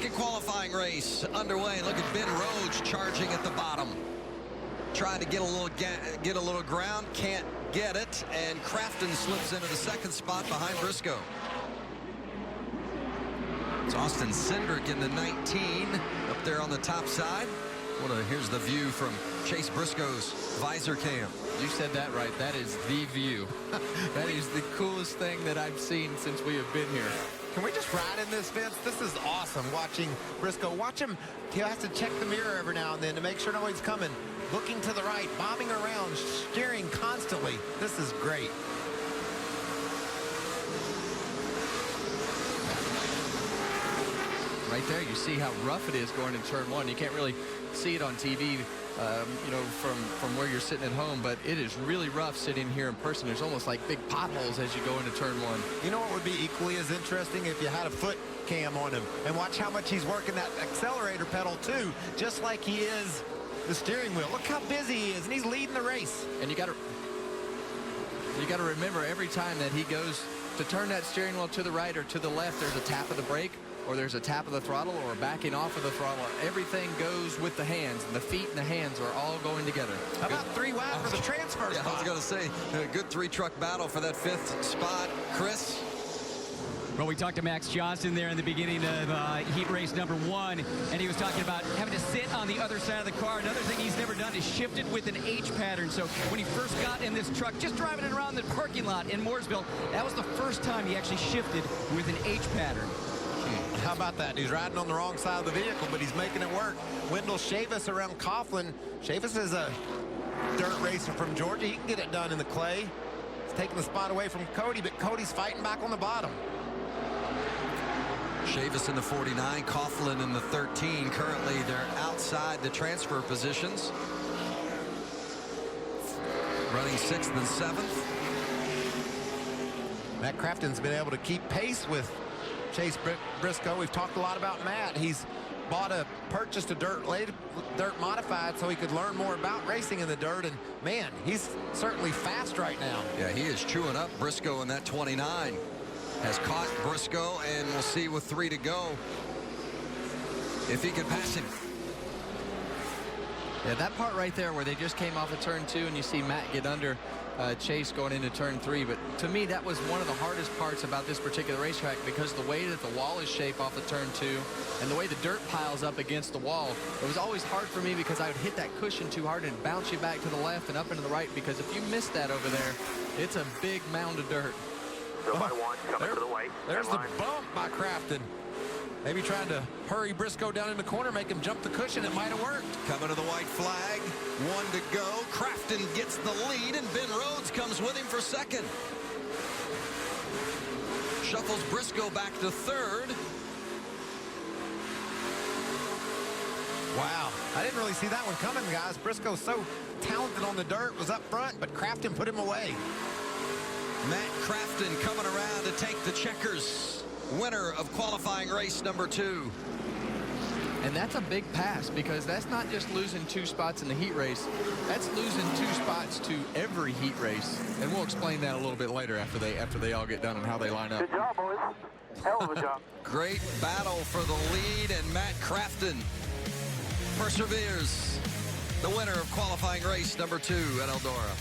second qualifying race underway. Look at Ben Rhodes charging at the bottom. Trying to get a little ground, can't get it, and Crafton slips into the second spot behind Briscoe. It's Austin Cindric in the 19 up there on the top side. Here's the view from Chase Briscoe's visor cam. You said that right. That is the view. That is the coolest thing that I've seen since we have been here. Can we just ride in this, Vince? This is awesome watching Briscoe. Watch him. He has to check the mirror every now and then to make sure nobody's coming. Looking to the right, bombing around, steering constantly. This is great. Right there, you see how rough it is going in turn one. You can't really see it on TV, you know, from where you're sitting at home, but it is really rough sitting here in person. There's almost like big potholes as you go into turn one. You know what would be equally as interesting if you had a foot cam on him and watch how much he's working that accelerator pedal too, just like he is the steering wheel. Look how busy he is, and he's leading the race. And you got to remember every time that he goes to turn that steering wheel to the right or to the left, there's a tap of the brake, or there's a tap of the throttle, or a backing off of the throttle. Everything goes with the hands, and the feet and the hands are all going together. How about 3 wide for the transfer spot? I was going to say, a good 3-truck battle for that 5th spot. Chris? Well, we talked to Max Johnson there in the beginning of heat race number 1, and he was talking about having to sit on the other side of the car. Another thing he's never done is shifted with an H pattern. So when he first got in this truck, just driving it around the parking lot in Mooresville, that was the first time he actually shifted with an H pattern. How about that? He's riding on the wrong side of the vehicle, but he's making it work. Wendell Chavis around Coughlin. Chavis is a dirt racer from Georgia. He can get it done in the clay. He's taking the spot away from Cody, but Cody's fighting back on the bottom. Chavis in the 49, Coughlin in the 13. Currently, they're outside the transfer positions. Running 6th and 7th. Matt Crafton's been able to keep pace with Chase Briscoe. We've talked a lot about Matt. He's purchased a dirt modified so he could learn more about racing in the dirt, and man, he's certainly fast right now. Yeah, he is chewing up Briscoe in that 29. Has caught Briscoe, and we'll see with 3 to go if he can pass him. Yeah, that part right there where they just came off of turn 2 and you see Matt get under Chase going into turn 3. But to me, that was one of the hardest parts about this particular racetrack, because the way that the wall is shaped off of turn 2 and the way the dirt piles up against the wall, it was always hard for me because I would hit that cushion too hard and bounce you back to the left and up into the right, because if you miss that over there, it's a big mound of dirt. There's the bump by Crafton. Maybe trying to hurry Briscoe down in the corner, make him jump the cushion. It might have worked. Coming to the white flag. 1 to go. Crafton gets the lead, and Ben Rhodes comes with him for 2nd. Shuffles Briscoe back to 3rd. Wow. I didn't really see that one coming, guys. Briscoe's so talented on the dirt, was up front, but Crafton put him away. Matt Crafton coming around to take the checkers. Winner of qualifying race number 2. And that's a big pass, because that's not just losing 2 spots in the heat race. That's losing 2 spots to every heat race. And we'll explain that a little bit later after they all get done and how they line up. Good job, boys. Hell of a job. Great battle for the lead, and Matt Crafton perseveres. The winner of qualifying race number 2 at Eldora.